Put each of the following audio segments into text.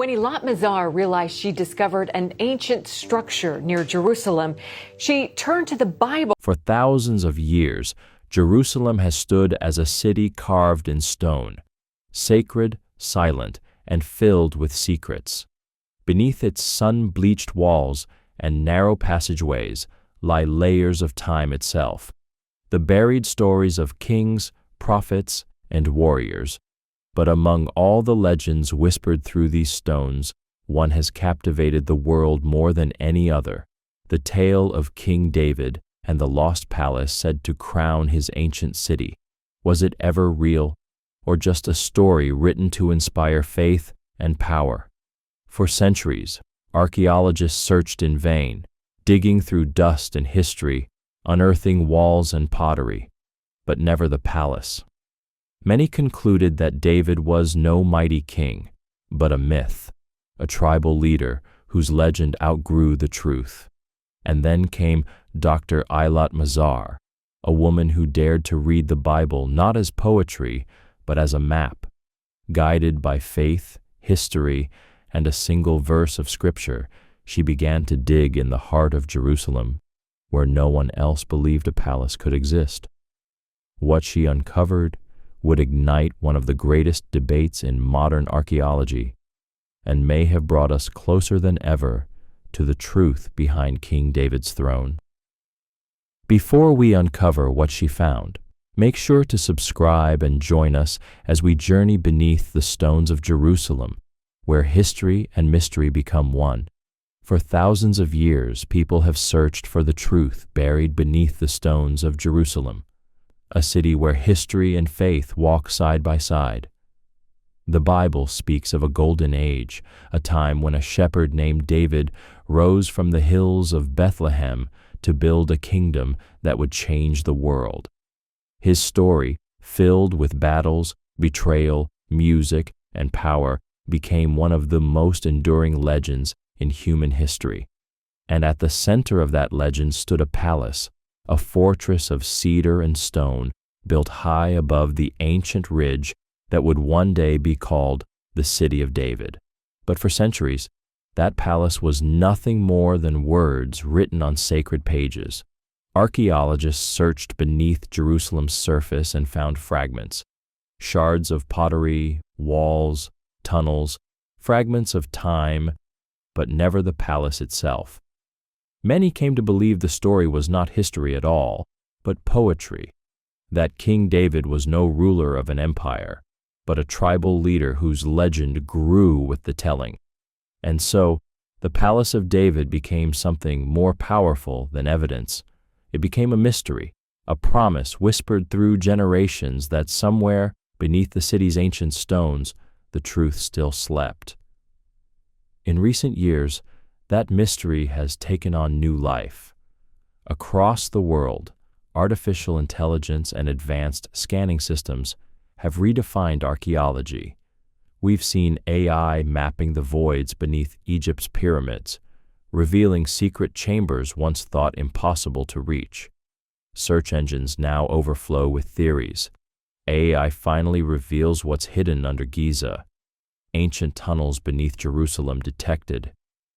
When Eilat Mazar realized she discovered an ancient structure near Jerusalem, she turned to the Bible. For thousands of years, Jerusalem has stood as a city carved in stone, sacred, silent, and filled with secrets. Beneath its sun-bleached walls and narrow passageways lie layers of time itself, the buried stories of kings, prophets, and warriors. But among all the legends whispered through these stones, one has captivated the world more than any other: the tale of King David and the lost palace said to crown his ancient city. Was it ever real, or just a story written to inspire faith and power? For centuries, archaeologists searched in vain, digging through dust and history, unearthing walls and pottery, but never the palace. Many concluded that David was no mighty king, but a myth, a tribal leader whose legend outgrew the truth. And then came Dr. Eilat Mazar, a woman who dared to read the Bible not as poetry, but as a map. Guided by faith, history, and a single verse of Scripture, she began to dig in the heart of Jerusalem, where no one else believed a palace could exist. What she uncovered would ignite one of the greatest debates in modern archaeology, and may have brought us closer than ever to the truth behind King David's throne. Before we uncover what she found, make sure to subscribe and join us as we journey beneath the stones of Jerusalem, where history and mystery become one. For thousands of years, people have searched for the truth buried beneath the stones of Jerusalem, a city where history and faith walk side by side. The Bible speaks of a golden age, a time when a shepherd named David rose from the hills of Bethlehem to build a kingdom that would change the world. His story, filled with battles, betrayal, music, and power, became one of the most enduring legends in human history. And at the center of that legend stood a palace, a fortress of cedar and stone built high above the ancient ridge that would one day be called the City of David. But for centuries, that palace was nothing more than words written on sacred pages. Archaeologists searched beneath Jerusalem's surface and found fragments, shards of pottery, walls, tunnels, fragments of time, but never the palace itself. Many came to believe the story was not history at all, but poetry, that King David was no ruler of an empire, but a tribal leader whose legend grew with the telling. And so, the Palace of David became something more powerful than evidence. It became a mystery, a promise whispered through generations that somewhere beneath the city's ancient stones, the truth still slept. In recent years, that mystery has taken on new life. Across the world, artificial intelligence and advanced scanning systems have redefined archaeology. We've seen AI mapping the voids beneath Egypt's pyramids, revealing secret chambers once thought impossible to reach. Search engines now overflow with theories. AI finally reveals what's hidden under Giza. Ancient tunnels beneath Jerusalem detected.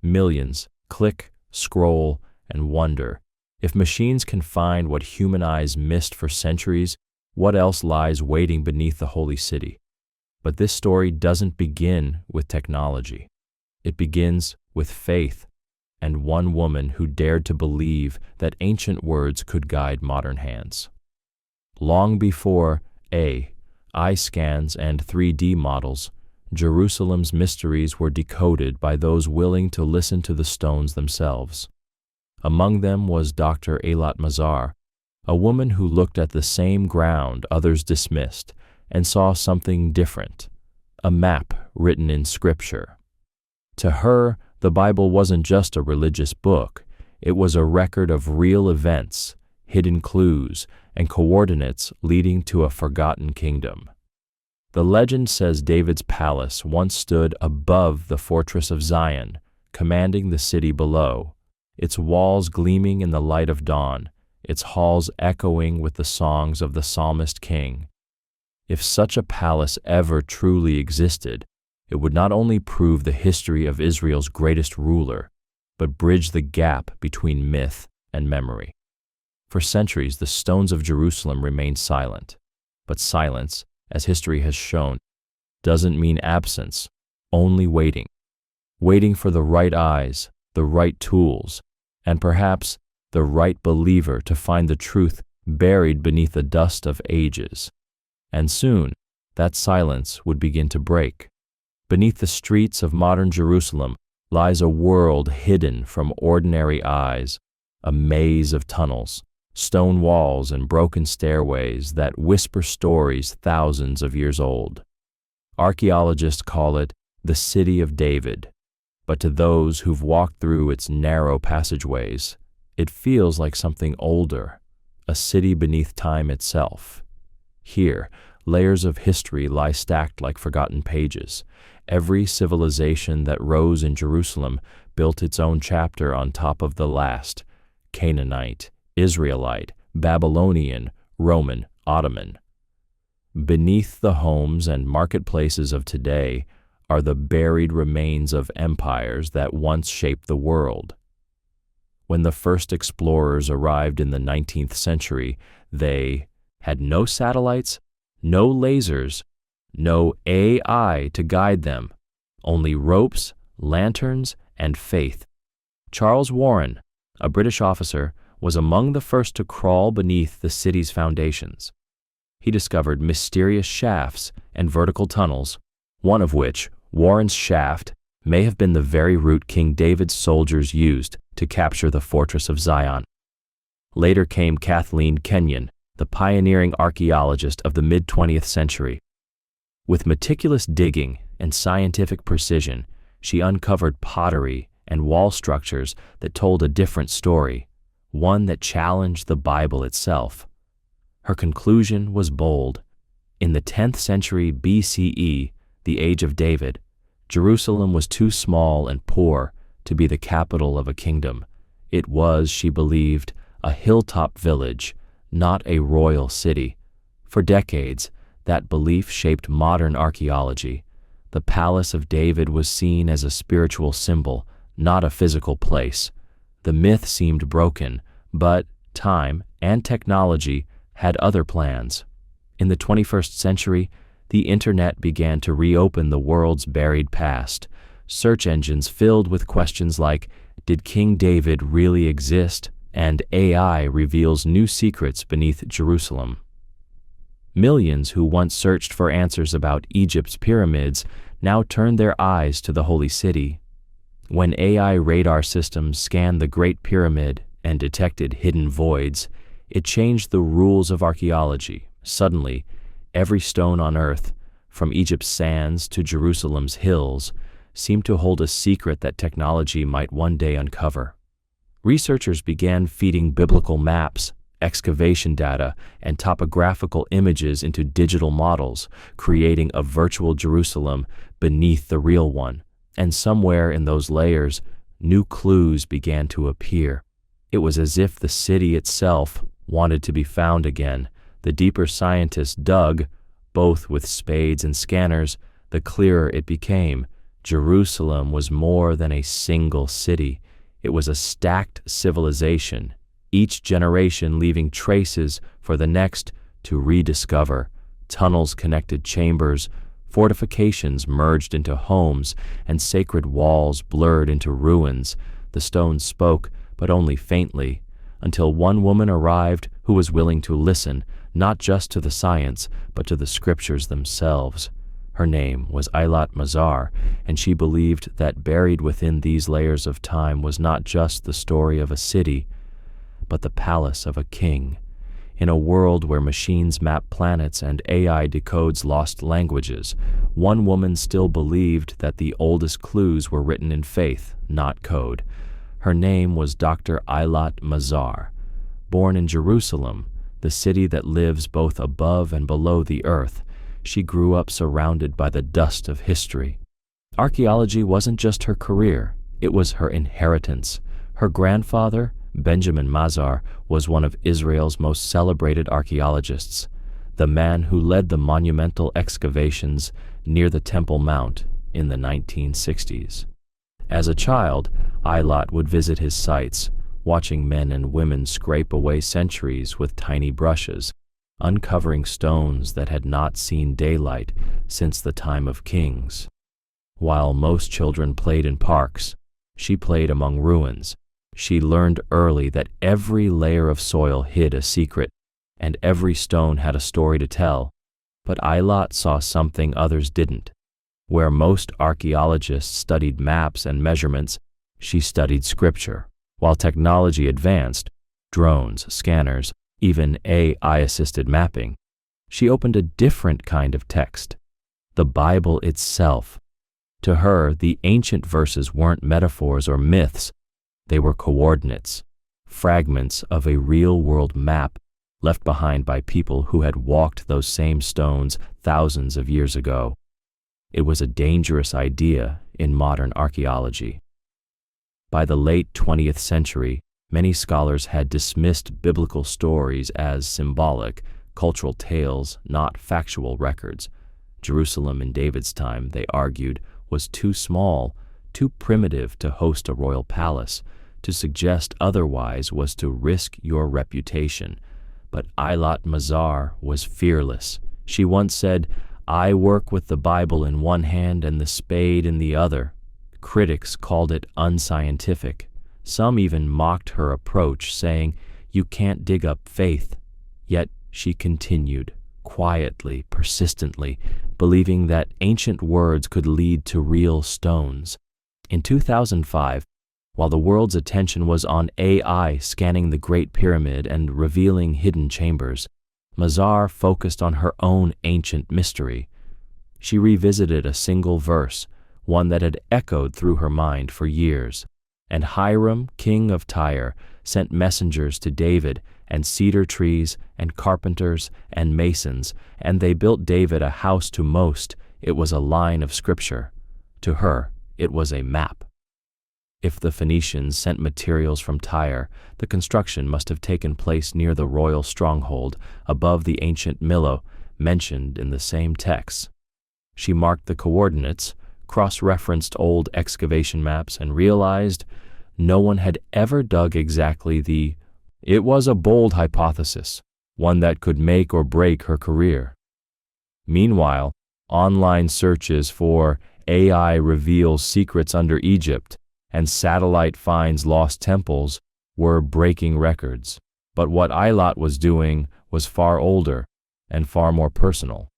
Millions click, scroll, and wonder. If machines can find what human eyes missed for centuries, what else lies waiting beneath the holy city? But this story doesn't begin with technology. It begins with faith and one woman who dared to believe that ancient words could guide modern hands. Long before AI scans and 3D models, Jerusalem's mysteries were decoded by those willing to listen to the stones themselves. Among them was Dr. Eilat Mazar, a woman who looked at the same ground others dismissed and saw something different, a map written in Scripture. To her, the Bible wasn't just a religious book, it was a record of real events, hidden clues, and coordinates leading to a forgotten kingdom. The legend says David's palace once stood above the fortress of Zion, commanding the city below, its walls gleaming in the light of dawn, its halls echoing with the songs of the psalmist king. If such a palace ever truly existed, It would not only prove the history of Israel's greatest ruler, but bridge the gap between myth and memory. For centuries, the stones of Jerusalem remained silent. But silence, as history has shown, doesn't mean absence, only waiting. Waiting for the right eyes, the right tools, and perhaps the right believer to find the truth buried beneath the dust of ages. And soon, that silence would begin to break. Beneath the streets of modern Jerusalem lies a world hidden from ordinary eyes, a maze of tunnels, stone walls, and broken stairways that whisper stories thousands of years old. Archaeologists call it the City of David, but to those who've walked through its narrow passageways, it feels like something older, a city beneath time itself. Here, layers of history lie stacked like forgotten pages. Every civilization that rose in Jerusalem built its own chapter on top of the last: Canaanite, Israelite, Babylonian, Roman, Ottoman. Beneath the homes and marketplaces of today are the buried remains of empires that once shaped the world. When the first explorers arrived in the 19th century, they had no satellites, no lasers, no AI to guide them, only ropes, lanterns, and faith. Charles Warren, a British officer, was among the first to crawl beneath the city's foundations. He discovered mysterious shafts and vertical tunnels, one of which, Warren's shaft, may have been the very route King David's soldiers used to capture the fortress of Zion. Later came Kathleen Kenyon, the pioneering archaeologist of the mid-20th century. With meticulous digging and scientific precision, she uncovered pottery and wall structures that told a different story, one that challenged the Bible itself. Her conclusion was bold. In the 10th century BCE, the age of David, Jerusalem was too small and poor to be the capital of a kingdom. It was, she believed, a hilltop village, not a royal city. For decades, that belief shaped modern archaeology. The Palace of David was seen as a spiritual symbol, not a physical place. The myth seemed broken, but time and technology had other plans. In the 21st century, the internet began to reopen the world's buried past. Search engines filled with questions like, did King David really exist? And AI reveals new secrets beneath Jerusalem. Millions who once searched for answers about Egypt's pyramids now turn their eyes to the Holy City. When AI radar systems scanned the Great Pyramid and detected hidden voids, it changed the rules of archaeology. Suddenly, every stone on earth, from Egypt's sands to Jerusalem's hills, seemed to hold a secret that technology might one day uncover. Researchers began feeding biblical maps, excavation data, and topographical images into digital models, creating a virtual Jerusalem beneath the real one. And somewhere in those layers, new clues began to appear. It was as if the city itself wanted to be found again. The deeper scientists dug, both with spades and scanners, the clearer it became. Jerusalem was more than a single city. It was a stacked civilization, each generation leaving traces for the next to rediscover. Tunnels connected chambers, fortifications merged into homes, and sacred walls blurred into ruins. The stones spoke, but only faintly, until one woman arrived who was willing to listen, not just to the science, but to the scriptures themselves. Her name was Eilat Mazar, and she believed that buried within these layers of time was not just the story of a city, but the palace of a king. In a world where machines map planets and AI decodes lost languages, one woman still believed that the oldest clues were written in faith, not code. Her name was Dr. Eilat Mazar. Born in Jerusalem, the city that lives both above and below the earth, she grew up surrounded by the dust of history. Archaeology wasn't just her career, it was her inheritance. Her grandfather, Benjamin Mazar, was one of Israel's most celebrated archaeologists, the man who led the monumental excavations near the Temple Mount in the 1960s. As a child, Eilat would visit his sites, watching men and women scrape away centuries with tiny brushes, uncovering stones that had not seen daylight since the time of kings. While most children played in parks, she played among ruins. She learned early that every layer of soil hid a secret, and every stone had a story to tell. But Eilat saw something others didn't. Where most archaeologists studied maps and measurements, she studied scripture. While technology advanced, drones, scanners, even AI-assisted mapping, she opened a different kind of text, the Bible itself. To her, the ancient verses weren't metaphors or myths. They were coordinates, fragments of a real-world map left behind by people who had walked those same stones thousands of years ago. It was a dangerous idea in modern archaeology. By the late 20th century, many scholars had dismissed biblical stories as symbolic, cultural tales, not factual records. Jerusalem in David's time, they argued, was too small, too primitive to host a royal palace. To suggest otherwise was to risk your reputation. But Eilat Mazar was fearless. She once said, "I work with the Bible in one hand and the spade in the other." Critics called it unscientific. Some even mocked her approach, saying, "You can't dig up faith." Yet she continued, quietly, persistently, believing that ancient words could lead to real stones. In 2005, while the world's attention was on AI scanning the Great Pyramid and revealing hidden chambers, Mazar focused on her own ancient mystery. She revisited a single verse, one that had echoed through her mind for years. And Hiram, king of Tyre, sent messengers to David, and cedar trees, and carpenters, and masons, and they built David a house to most. It was a line of scripture. To her, it was a map. If the Phoenicians sent materials from Tyre, the construction must have taken place near the royal stronghold, above the ancient Millo, mentioned in the same text. She marked the coordinates, cross-referenced old excavation maps, and realized no one had ever dug exactly the. It was a bold hypothesis, one that could make or break her career. Meanwhile, online searches for AI reveals secrets under Egypt and satellite finds lost temples were breaking records. But what Eilat was doing was far older and far more personal.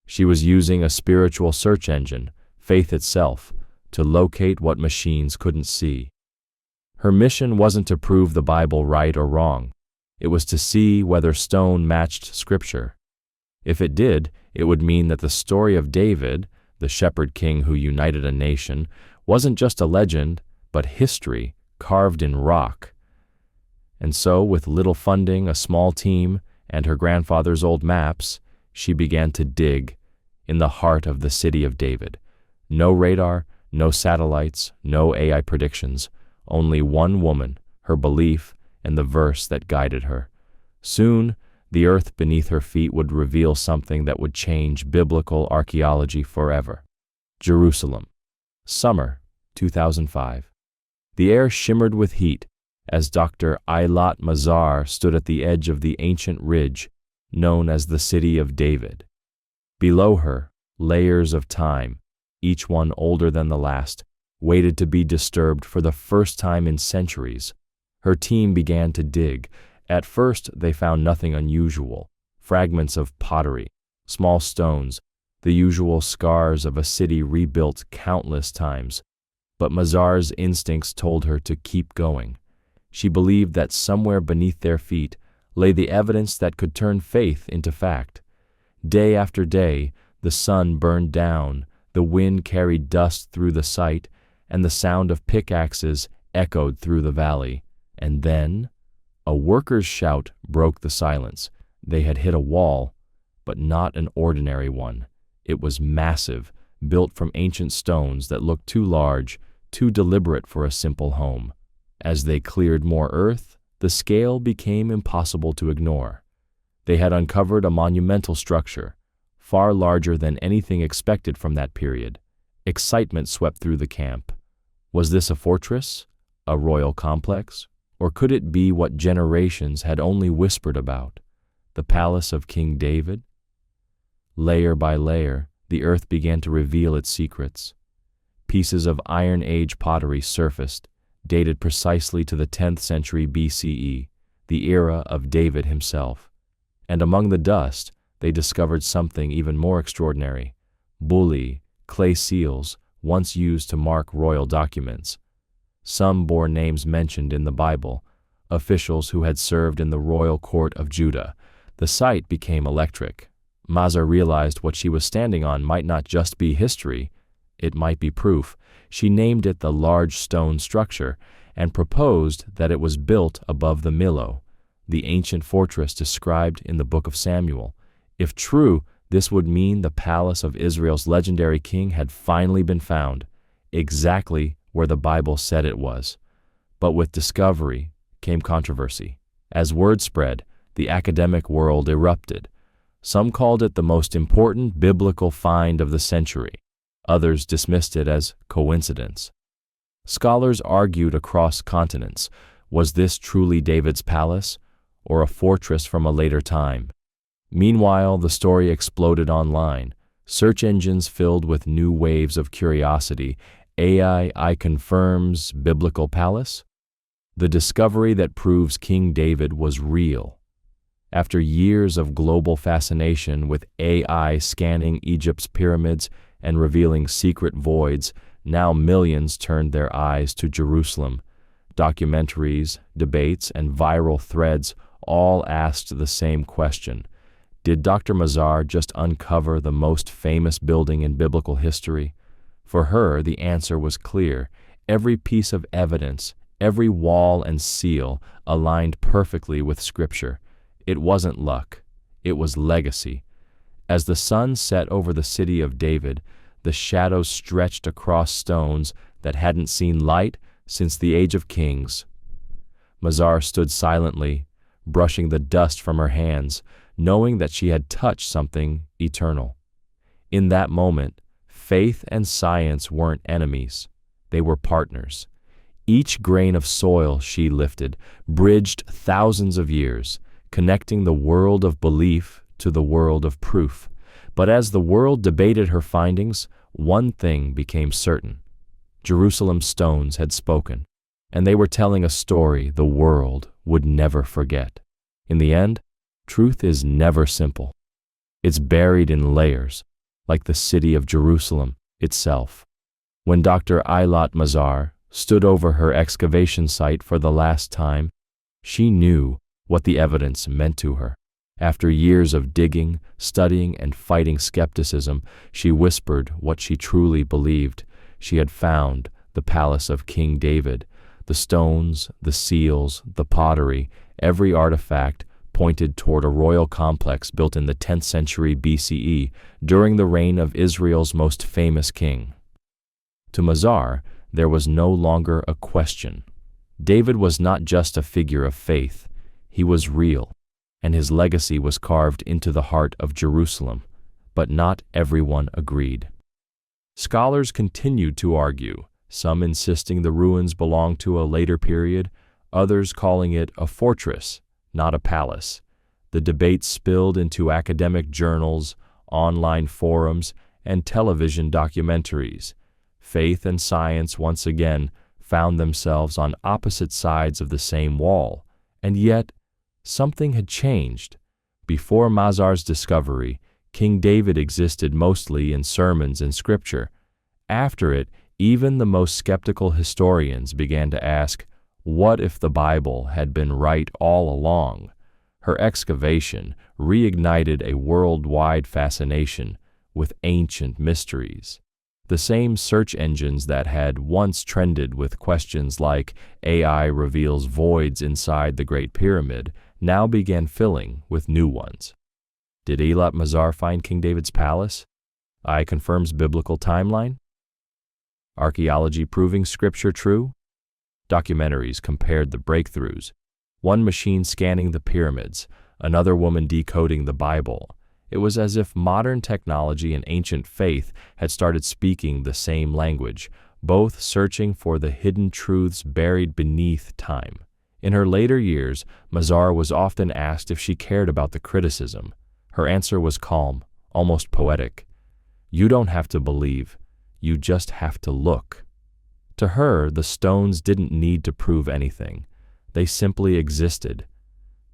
She was using a spiritual search engine, faith itself, to locate what machines couldn't see. Her mission wasn't to prove the Bible right or wrong. It was to see whether stone matched Scripture. If it did, it would mean that the story of David, the shepherd king who united a nation, wasn't just a legend, but history carved in rock. And so, with little funding, a small team, and her grandfather's old maps, she began to dig in the heart of the city of David. No radar, no satellites, no AI predictions, only one woman, her belief, and the verse that guided her. Soon, the earth beneath her feet would reveal something that would change biblical archaeology forever. Jerusalem. Summer 2005. The air shimmered with heat as Dr. Eilat Mazar stood at the edge of the ancient ridge known as the City of David. Below her, layers of time, each one older than the last, waited to be disturbed for the first time in centuries. Her team began to dig. At first, they found nothing unusual. Fragments of pottery, small stones, the usual scars of a city rebuilt countless times. But Mazar's instincts told her to keep going. She believed that somewhere beneath their feet lay the evidence that could turn faith into fact. Day after day, the sun burned down, the wind carried dust through the site, and the sound of pickaxes echoed through the valley. And then, a worker's shout broke the silence. They had hit a wall, but not an ordinary one. It was massive, built from ancient stones that looked too large, too deliberate for a simple home. As they cleared more earth, the scale became impossible to ignore. They had uncovered a monumental structure, far larger than anything expected from that period. Excitement swept through the camp. Was this a fortress, a royal complex, or could it be what generations had only whispered about, the palace of King David? Layer by layer, the earth began to reveal its secrets. Pieces of Iron Age pottery surfaced, dated precisely to the 10th century BCE, the era of David himself. And among the dust, they discovered something even more extraordinary: bulli, clay seals, once used to mark royal documents. Some bore names mentioned in the Bible, officials who had served in the royal court of Judah. The sight became electric. Mazar realized what she was standing on might not just be history, it might be proof. She named it the large stone structure and proposed that it was built above the Millo, the ancient fortress described in the book of Samuel. If true, this would mean the palace of Israel's legendary king had finally been found, exactly where the Bible said it was. But with discovery came controversy. As word spread, the academic world erupted. Some called it the most important biblical find of the century. Others dismissed it as coincidence. Scholars argued across continents. Was this truly David's palace, or a fortress from a later time? Meanwhile, the story exploded online. Search engines filled with new waves of curiosity. AI confirms biblical palace? The discovery that proves King David was real. After years of global fascination with AI scanning Egypt's pyramids and revealing secret voids, now millions turned their eyes to Jerusalem. Documentaries, debates, and viral threads all asked the same question: did Dr. Mazar just uncover the most famous building in biblical history? For her, the answer was clear. Every piece of evidence, every wall and seal aligned perfectly with Scripture. It wasn't luck, it was legacy. As the sun set over the city of David, the shadows stretched across stones that hadn't seen light since the Age of Kings. Mazar stood silently, brushing the dust from her hands, knowing that she had touched something eternal. In that moment, faith and science weren't enemies, they were partners. Each grain of soil she lifted bridged thousands of years, connecting the world of belief to the world of proof. But as the world debated her findings, one thing became certain: Jerusalem's stones had spoken, and they were telling a story the world would never forget. In the end, truth is never simple. It's buried in layers, like the city of Jerusalem itself. When Dr. Eilat Mazar stood over her excavation site for the last time, she knew what the evidence meant to her. After years of digging, studying, and fighting skepticism, she whispered what she truly believed. She had found the palace of King David. The stones, the seals, the pottery, every artifact pointed toward a royal complex built in the 10th century BCE during the reign of Israel's most famous king. To Mazar, there was no longer a question. David was not just a figure of faith, he was real, and his legacy was carved into the heart of Jerusalem. But not everyone agreed. Scholars continued to argue, some insisting the ruins belonged to a later period, others calling it a fortress, not a palace. The debate spilled into academic journals, online forums, and television documentaries. Faith and science once again found themselves on opposite sides of the same wall, and yet something had changed. Before Mazar's discovery, King David existed mostly in sermons and scripture. After it, even the most skeptical historians began to ask, what if the Bible had been right all along? Her excavation reignited a worldwide fascination with ancient mysteries. The same search engines that had once trended with questions like AI reveals voids inside the Great Pyramid now began filling with new ones. Did Eilat Mazar find King David's palace? AI confirms biblical timeline? Archaeology proving scripture true? Documentaries compared the breakthroughs. One machine scanning the pyramids, another woman decoding the Bible. It was as if modern technology and ancient faith had started speaking the same language, both searching for the hidden truths buried beneath time. In her later years, Mazar was often asked if she cared about the criticism. Her answer was calm, almost poetic. "You don't have to believe, you just have to look." To her, the stones didn't need to prove anything. They simply existed,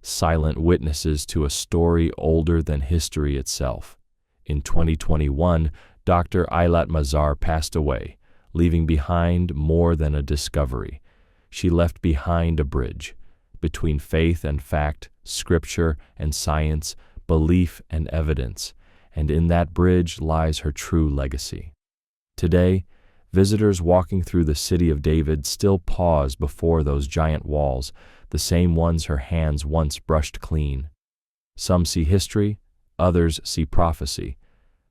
silent witnesses to a story older than history itself. In 2021, Dr. Eilat Mazar passed away, leaving behind more than a discovery. She left behind a bridge between faith and fact, scripture and science, belief and evidence, and in that bridge lies her true legacy. Today, visitors walking through the city of David still pause before those giant walls, the same ones her hands once brushed clean. Some see history, others see prophecy,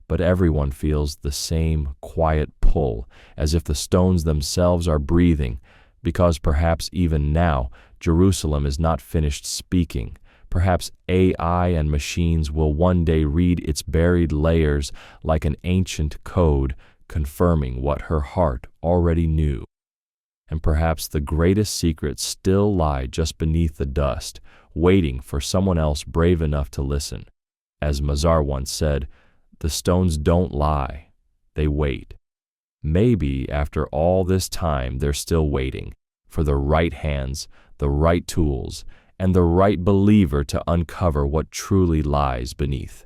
but everyone feels the same quiet pull, as if the stones themselves are breathing, because perhaps even now, Jerusalem is not finished speaking. Perhaps AI and machines will one day read its buried layers like an ancient code, confirming what her heart already knew. And perhaps the greatest secrets still lie just beneath the dust, waiting for someone else brave enough to listen. As Mazar once said, "The stones don't lie, they wait." Maybe after all this time they're still waiting for the right hands, the right tools, and the right believer to uncover what truly lies beneath.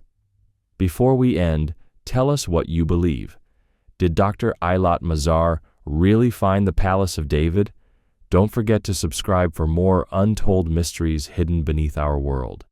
Before we end, tell us what you believe. Did Dr. Eilat Mazar really find the Palace of David? Don't forget to subscribe for more untold mysteries hidden beneath our world.